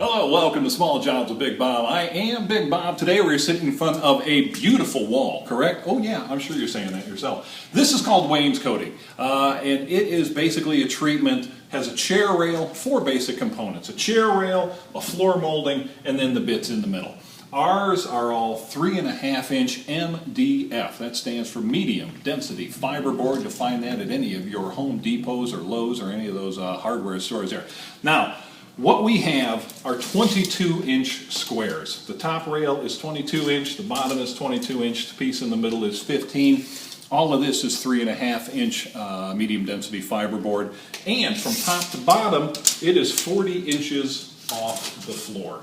Hello, welcome to Small Jobs with Big Bob. I am Big Bob. Today we're sitting in front of a beautiful wall, correct? Oh yeah, I'm sure you're saying that yourself. This is called wainscoting, and it is basically a treatment, has a chair rail, 4 basic components. A chair rail, a floor molding, and then the bits in the middle. Ours are all 3.5-inch MDF. That stands for medium density fiberboard. You'll find that at any of your Home Depots or Lowe's or any of those hardware stores there. Now, what we have are 22-inch squares. The top rail is 22-inch, the bottom is 22-inch, the piece in the middle is 15. All of this is 3.5-inch medium density fiberboard, and from top to bottom, it is 40 inches off the floor.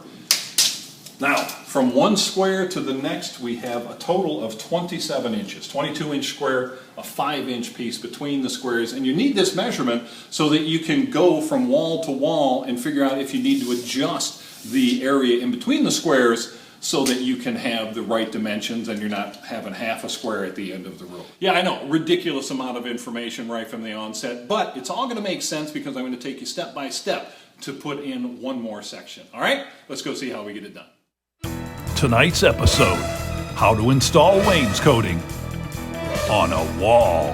Now, from one square to the next, we have a total of 27 inches, 22-inch square, a 5-inch piece between the squares, and you need this measurement so that you can go from wall to wall and figure out if you need to adjust the area in between the squares so that you can have the right dimensions and you're not having half a square at the end of the room. Yeah, I know, ridiculous amount of information right from the onset, but it's all going to make sense because I'm going to take you step by step to put in one more section. All right, let's go see how we get it done. Tonight's episode, how to install wainscoting on a wall.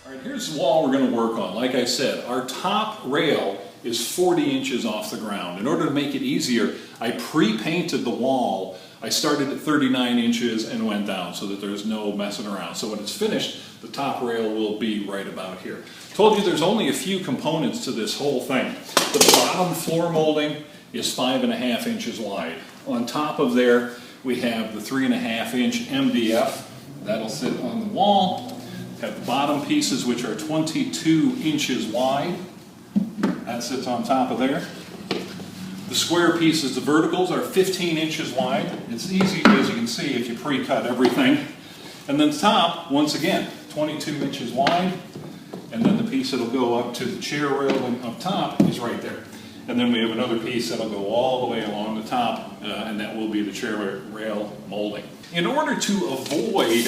All right, here's the wall we're going to work on. Like I said, our top rail is 40 inches off the ground. In order to make it easier, I pre-painted the wall. I started at 39 inches and went down so that there's no messing around. So when it's finished, the top rail will be right about here. Told you there's only a few components to this whole thing. The bottom floor molding is 5.5 inches wide. On top of there, we have the 3.5-inch MDF. That'll sit on the wall. Have the bottom pieces, which are 22 inches wide. That sits on top of there. The square pieces, the verticals, are 15 inches wide. It's easy, as you can see, if you pre-cut everything. And then the top, once again, 22 inches wide. And then the piece that'll go up to the chair railing up top is right there. And then we have another piece that'll go all the way along the top, and that will be the chair rail molding. In order to avoid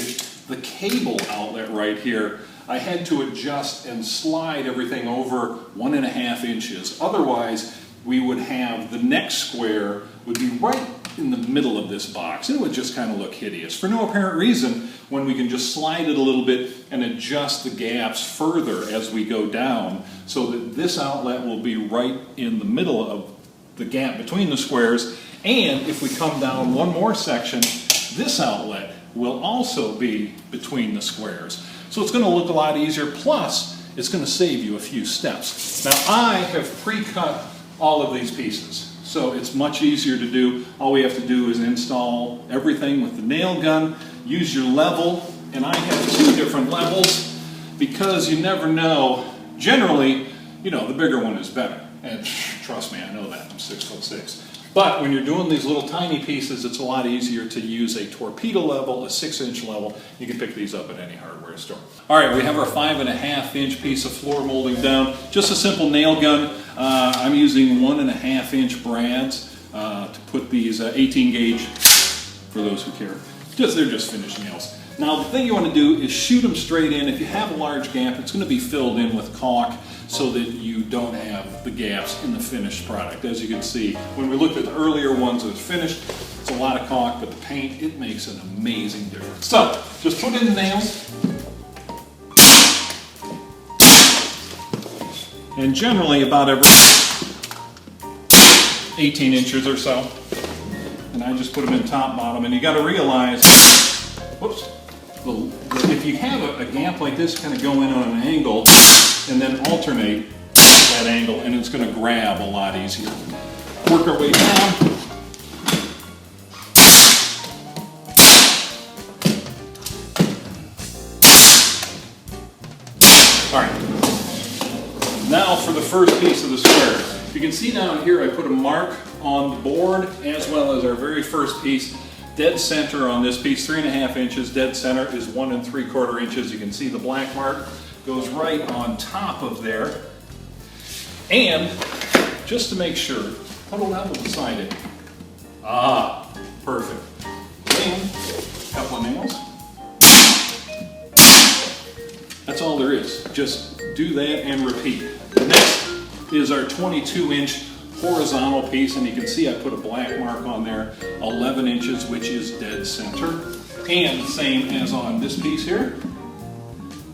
the cable outlet right here, I had to adjust and slide everything over 1.5 inches. Otherwise, we would have the next square would be right in the middle of this box. It would just kind of look hideous. For no apparent reason, when we can just slide it a little bit and adjust the gaps further as we go down so that this outlet will be right in the middle of the gap between the squares. And if we come down one more section, this outlet will also be between the squares. So it's going to look a lot easier, plus it's going to save you a few steps. Now I have pre-cut all of these pieces. So it's much easier to do. All we have to do is install everything with the nail gun, use your level, and I have 2 different levels because you never know. Generally, you know, the bigger one is better. And trust me, I know that, I'm 6'6". But when you're doing these little tiny pieces, it's a lot easier to use a torpedo level, a 6-inch level. You can pick these up at any hardware store. All right, we have our 5.5-inch piece of floor molding down. Just a simple nail gun. I'm using 1.5-inch brads to put these 18 gauge, for those who care. They're just finished nails. Now the thing you want to do is shoot them straight in. If you have a large gap, it's going to be filled in with caulk so that you don't have the gaps in the finished product. As you can see, when we looked at the earlier ones that was finished, it's a lot of caulk, but the paint, it makes an amazing difference. So, just put in the nails. And generally about every 18 inches or so. And I just put them in top, bottom, and you got to realize, whoops, if you have a gap like this, kind of go in on an angle and then alternate that angle, and it's going to grab a lot easier. Work our way down. All right. Now for the first piece of the square. You can see down here I put a mark on the board as well as our very first piece. Dead center on this piece, 3.5 inches. Dead center is 1 3/4 inches. You can see the black mark goes right on top of there. And just to make sure, put a level beside it. Ah, perfect. And a couple of nails. That's all there is. Just do that and repeat. Next, is our 22-inch horizontal piece, and you can see I put a black mark on there, 11 inches, which is dead center. And the same as on this piece here.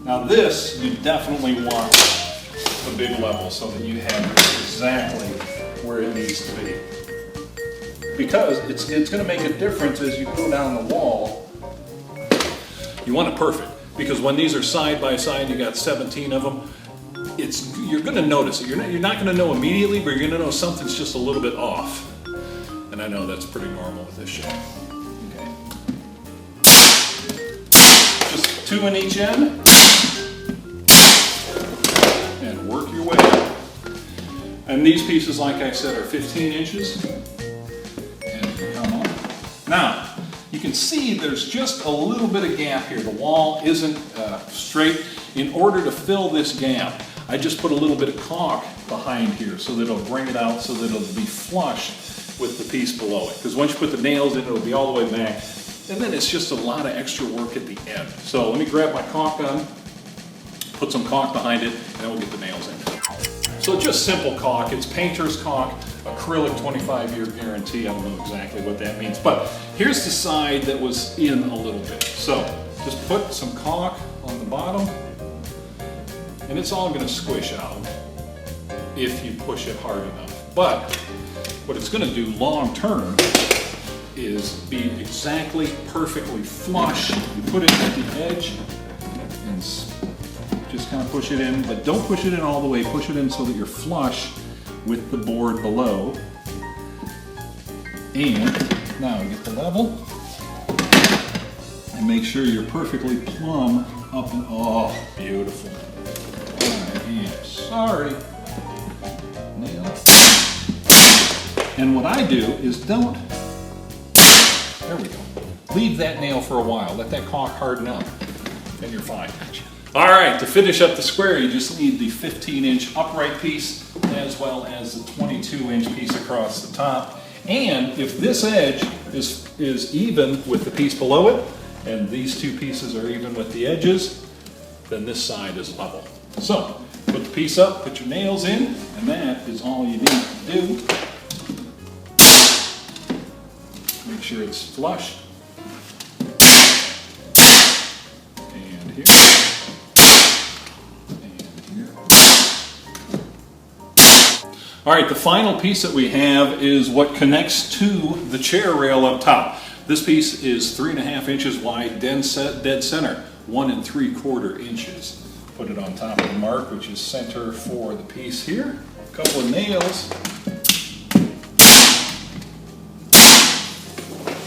Now this, you definitely want a big level so that you have exactly where it needs to be. Because it's going to make a difference as you go down the wall. You want it perfect, because when these are side by side, you got 17 of them, you're going to notice it. You're not going to know immediately, but you're going to know something's just a little bit off. And I know that's pretty normal with this shape. Okay. Just 2 in each end. And work your way up. And these pieces, like I said, are 15 inches. And come on. Now, you can see there's just a little bit of gap here. The wall isn't straight. In order to fill this gap, I just put a little bit of caulk behind here so that it'll bring it out so that it'll be flush with the piece below it. Because once you put the nails in, it'll be all the way back. And then it's just a lot of extra work at the end. So let me grab my caulk gun, put some caulk behind it, and then we'll get the nails in. So just simple caulk. It's painter's caulk, acrylic 25-year guarantee. I don't know exactly what that means. But here's the side that was in a little bit. So just put some caulk on the bottom. And it's all going to squish out if you push it hard enough. But what it's going to do long term is be exactly perfectly flush. You put it at the edge and just kind of push it in, but don't push it in all the way. Push it in so that you're flush with the board below. And now get the level and make sure you're perfectly plumb up and, oh, beautiful. Sorry. Nail. And what I do is there we go. Leave that nail for a while. Let that caulk harden up, and you're fine. All right, to finish up the square, you just need the 15-inch upright piece as well as the 22-inch piece across the top. And if this edge is even with the piece below it, and these two pieces are even with the edges, then this side is level. So, put the piece up, put your nails in, and that is all you need to do. Make sure it's flush. And here. And here. All right, the final piece that we have is what connects to the chair rail up top. This piece is 3.5 inches wide, dead center, 1 3/4 inches. Put it on top of the mark, which is center for the piece here. A couple of nails.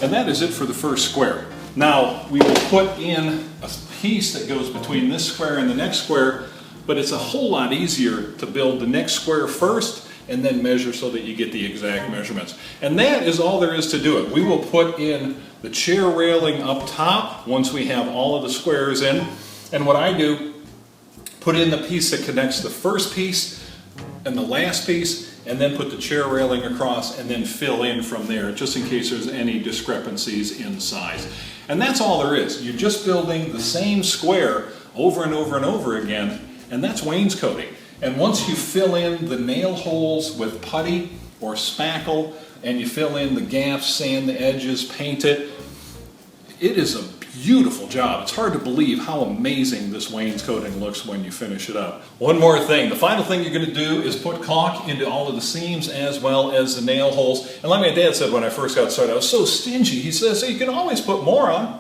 And that is it for the first square. Now, we will put in a piece that goes between this square and the next square, but it's a whole lot easier to build the next square first and then measure so that you get the exact measurements. And that is all there is to do it. We will put in the chair railing up top once we have all of the squares in. And what I do, put in the piece that connects the first piece and the last piece, and then put the chair railing across and then fill in from there, just in case there's any discrepancies in size. And that's all there is. You're just building the same square over and over and over again, and that's wainscoting. And once you fill in the nail holes with putty or spackle, and you fill in the gaps, sand the edges, paint it, it is a beautiful job. It's hard to believe how amazing this wainscoting looks when you finish it up. One more thing. The final thing you're going to do is put caulk into all of the seams as well as the nail holes. And like my dad said when I first got started, I was so stingy. He says, hey, you can always put more on.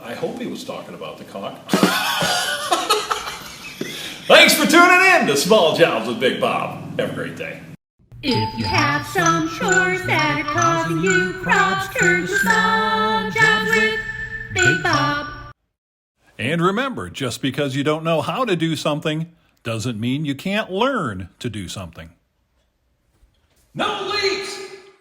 I hope he was talking about the caulk. Thanks for tuning in to Small Jobs with Big Bob. Have a great day. If you have some chores that are causing you problems, turn to Small Jobs with Big Bob. And remember, just because you don't know how to do something doesn't mean you can't learn to do something. No